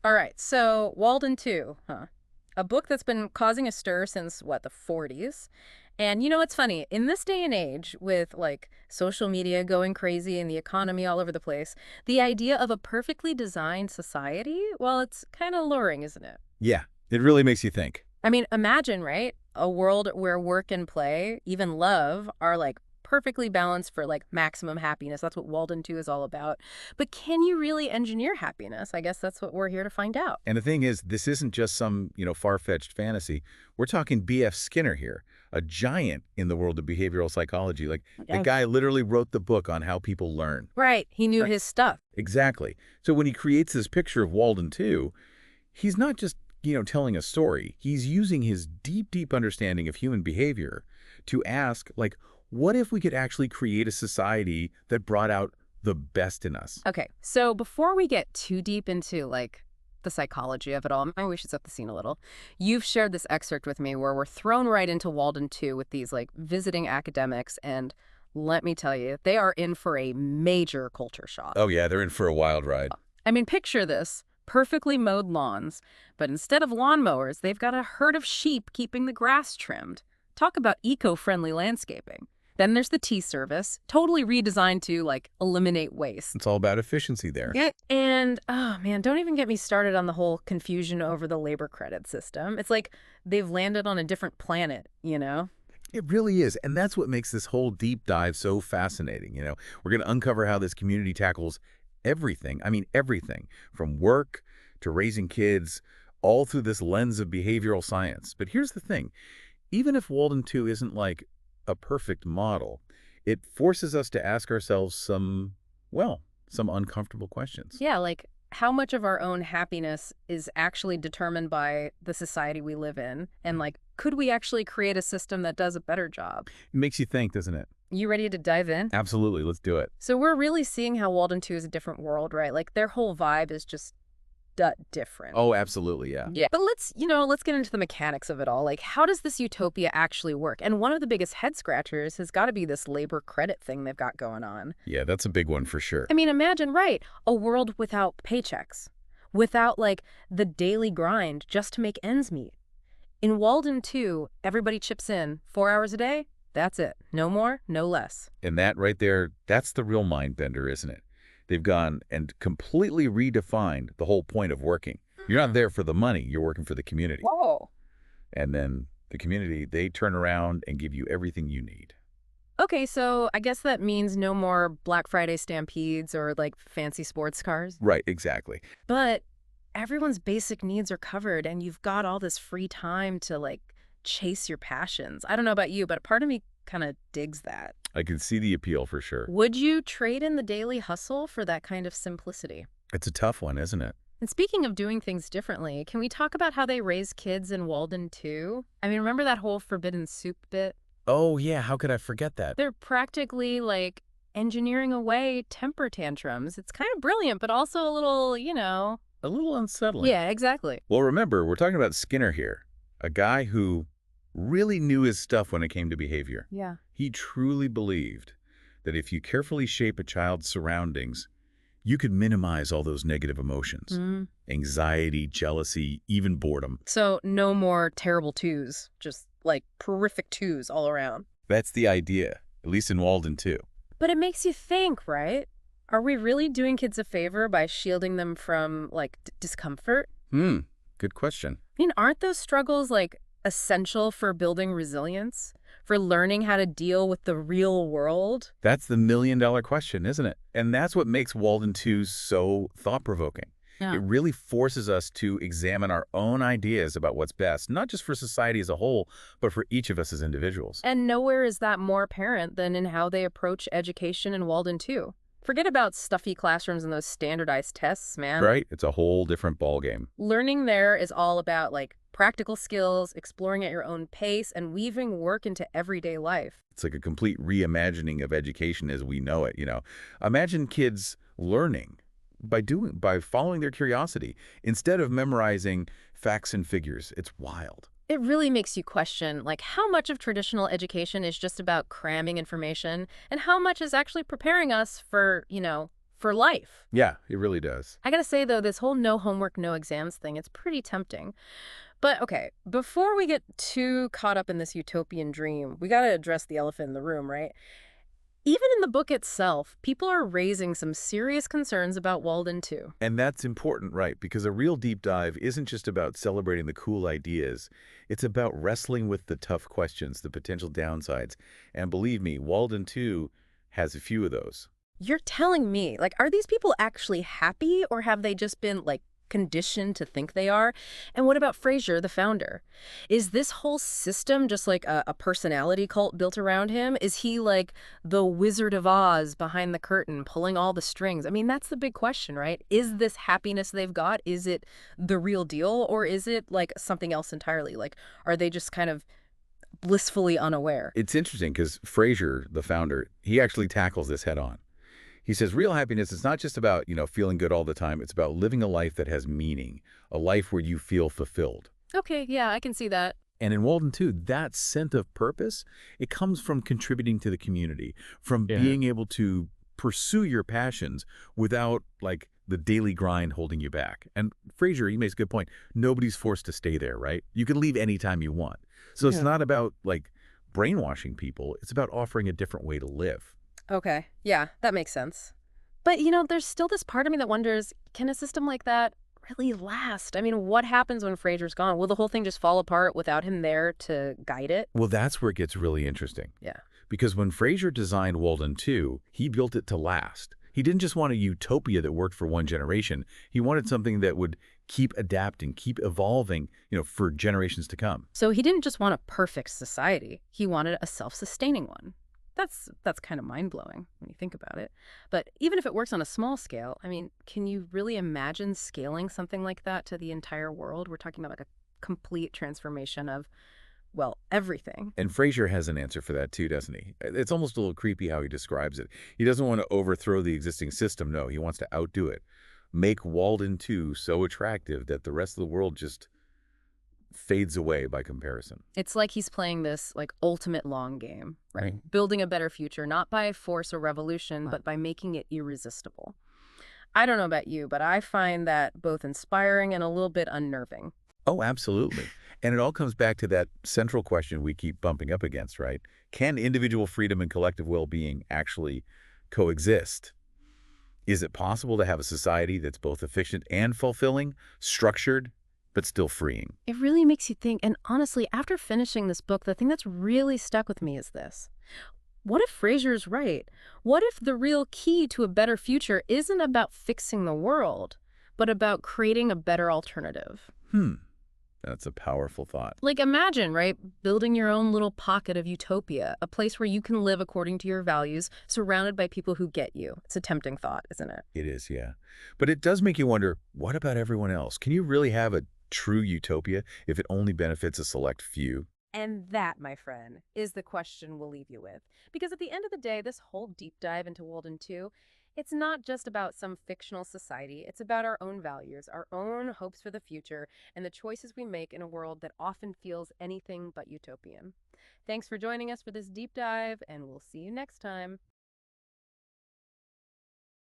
All right, so Walden Two, huh? A book that's been causing a stir since, what, the 40s? And it's funny, in this day and age, with like social media going crazy and the economy all over the place, the idea of a perfectly designed society, well, it's kind of alluring, isn't it? Yeah, it really makes you think. I mean, imagine, right? A world where work and play, even love, are like perfectly balanced for like maximum happiness. That's what Walden 2 is all about. But can you really engineer happiness? I guess that's what we're here to find out. And the thing is, this isn't just some, far-fetched fantasy. We're talking B.F. Skinner here, a giant in the world of behavioral psychology. Like, the Yeah. guy literally wrote the book on how people learn. Right. He knew Right. his stuff. Exactly. So when he creates this picture of Walden 2, he's not just, telling a story. He's using his deep, deep understanding of human behavior to ask, like, what if we could actually create a society that brought out the best in us? Okay. So before we get too deep into like the psychology of it all, maybe we should set the scene a little. You've shared this excerpt with me where we're thrown right into Walden 2 with these like visiting academics, and let me tell you, they are in for a major culture shock. Oh, yeah, they're in for a wild ride. I mean, picture this. Perfectly mowed lawns, but instead of lawnmowers, they've got a herd of sheep keeping the grass trimmed. Talk about eco-friendly landscaping. Then there's the tea service, totally redesigned to, like, eliminate waste. It's all about efficiency there. Yeah. And, oh man, don't even get me started on the whole confusion over the labor credit system. It's like they've landed on a different planet, you know? It really is. And that's what makes this whole deep dive so fascinating. We're going to uncover how this community tackles everything. I mean, everything from work to raising kids, all through this lens of behavioral science. But here's the thing. Even if Walden 2 isn't like a perfect model, it forces us to ask ourselves some uncomfortable questions. Yeah, like how much of our own happiness is actually determined by the society we live in? And like, could we actually create a system that does a better job? It makes you think, doesn't it? You ready to dive in? Absolutely. Let's do it. So we're really seeing how Walden 2 is a different world, right? Like their whole vibe is just different. Oh, absolutely. Yeah. Yeah. But let's get into the mechanics of it all. Like, how does this utopia actually work? And one of the biggest head scratchers has got to be this labor credit thing they've got going on. Yeah, that's a big one for sure. I mean, imagine, right, a world without paychecks, without like the daily grind just to make ends meet. In Walden 2, everybody chips in 4 hours a day. That's it. No more, no less. And that right there, that's the real mind bender, isn't it? They've gone and completely redefined the whole point of working. You're not there for the money, you're working for the community. Whoa. And then the community, they turn around and give you everything you need. Okay, so I guess that means no more Black Friday stampedes or like fancy sports cars. Right, exactly. But everyone's basic needs are covered and you've got all this free time to like chase your passions. I don't know about you, but part of me kind of digs that. I can see the appeal for sure. Would you trade in the daily hustle for that kind of simplicity? It's a tough one, isn't it? And speaking of doing things differently, can we talk about how they raise kids in Walden 2? I mean, remember that whole forbidden soup bit? Oh, yeah, how could I forget that? They're practically like engineering away temper tantrums. It's kind of brilliant, but also a little, A little unsettling. Yeah, exactly. Well, remember, we're talking about Skinner here, a guy who really knew his stuff when it came to behavior. Yeah. He truly believed that if you carefully shape a child's surroundings, you could minimize all those negative emotions. Anxiety, jealousy, even boredom. So no more terrible twos, just like horrific twos all around. That's the idea, at least in Walden 2. But it makes you think, right? Are we really doing kids a favor by shielding them from like discomfort? Good question. I mean, aren't those struggles like essential for building resilience, for learning how to deal with the real world? That's the million-dollar question, isn't it? And that's what makes Walden 2 so thought-provoking. Yeah. It really forces us to examine our own ideas about what's best, not just for society as a whole, but for each of us as individuals. And nowhere is that more apparent than in how they approach education in Walden 2. Forget about stuffy classrooms and those standardized tests, man. Right? It's a whole different ballgame. Learning there is all about like practical skills, exploring at your own pace, and weaving work into everyday life. It's like a complete reimagining of education as we know it, Imagine kids learning by following their curiosity instead of memorizing facts and figures. It's wild. It really makes you question, like, how much of traditional education is just about cramming information and how much is actually preparing us for, for life. Yeah, it really does. I gotta say, though, this whole no homework, no exams thing, it's pretty tempting. But okay, before we get too caught up in this utopian dream, we gotta address the elephant in the room, right? Even in the book itself, people are raising some serious concerns about Walden Two. And that's important, right? Because a real deep dive isn't just about celebrating the cool ideas. It's about wrestling with the tough questions, the potential downsides. And believe me, Walden 2 has a few of those. You're telling me, like, are these people actually happy or have they just been, like, conditioned to think they are? And what about Frazier, the founder? Is this whole system just like a personality cult built around him? Is he like the Wizard of Oz behind the curtain, pulling all the strings? I mean, that's the big question, right? Is this happiness they've got, is it the real deal, or is it like something else entirely? Like, are they just kind of blissfully unaware? It's interesting because Frazier, the founder, he actually tackles this head on. He says real happiness is not just about, feeling good all the time. It's about living a life that has meaning, a life where you feel fulfilled. Okay, yeah, I can see that. And in Walden too, that sense of purpose, it comes from contributing to the community, from Yeah. being able to pursue your passions without like the daily grind holding you back. And Frazier, he makes a good point. Nobody's forced to stay there, right? You can leave anytime you want. So it's Yeah. not about like brainwashing people. It's about offering a different way to live. Okay, yeah, that makes sense. But, there's still this part of me that wonders, can a system like that really last? I mean, what happens when Frazier's gone? Will the whole thing just fall apart without him there to guide it? Well, that's where it gets really interesting. Yeah. Because when Frazier designed Walden 2, he built it to last. He didn't just want a utopia that worked for one generation. He wanted something that would keep adapting, keep evolving, for generations to come. So he didn't just want a perfect society. He wanted a self-sustaining one. That's kind of mind-blowing when you think about it. But even if it works on a small scale, I mean, can you really imagine scaling something like that to the entire world? We're talking about like a complete transformation of, well, everything. And Frazier has an answer for that too, doesn't he? It's almost a little creepy how he describes it. He doesn't want to overthrow the existing system. No, he wants to outdo it. Make Walden 2 so attractive that the rest of the world just fades away by comparison. It's like he's playing this like ultimate long game, right? Right. Building a better future, not by force or revolution, but by making it irresistible. I don't know about you, but I find that both inspiring and a little bit unnerving. Oh, absolutely. And it all comes back to that central question we keep bumping up against, right? Can individual freedom and collective well-being actually coexist? Is it possible to have a society that's both efficient and fulfilling, structured, but still freeing? It really makes you think, and honestly, after finishing this book, the thing that's really stuck with me is this. What if Frazier's right? What if the real key to a better future isn't about fixing the world, but about creating a better alternative? That's a powerful thought. Like imagine, right, building your own little pocket of utopia, a place where you can live according to your values, surrounded by people who get you. It's a tempting thought, isn't it? It is, yeah. But it does make you wonder, what about everyone else? Can you really have a true utopia if it only benefits a select few? And that, my friend, is the question we'll leave you with. Because at the end of the day, this whole deep dive into Walden Two, it's not just about some fictional society. It's about our own values, our own hopes for the future, and the choices we make in a world that often feels anything but utopian. Thanks for joining us for this deep dive, and we'll see you next time.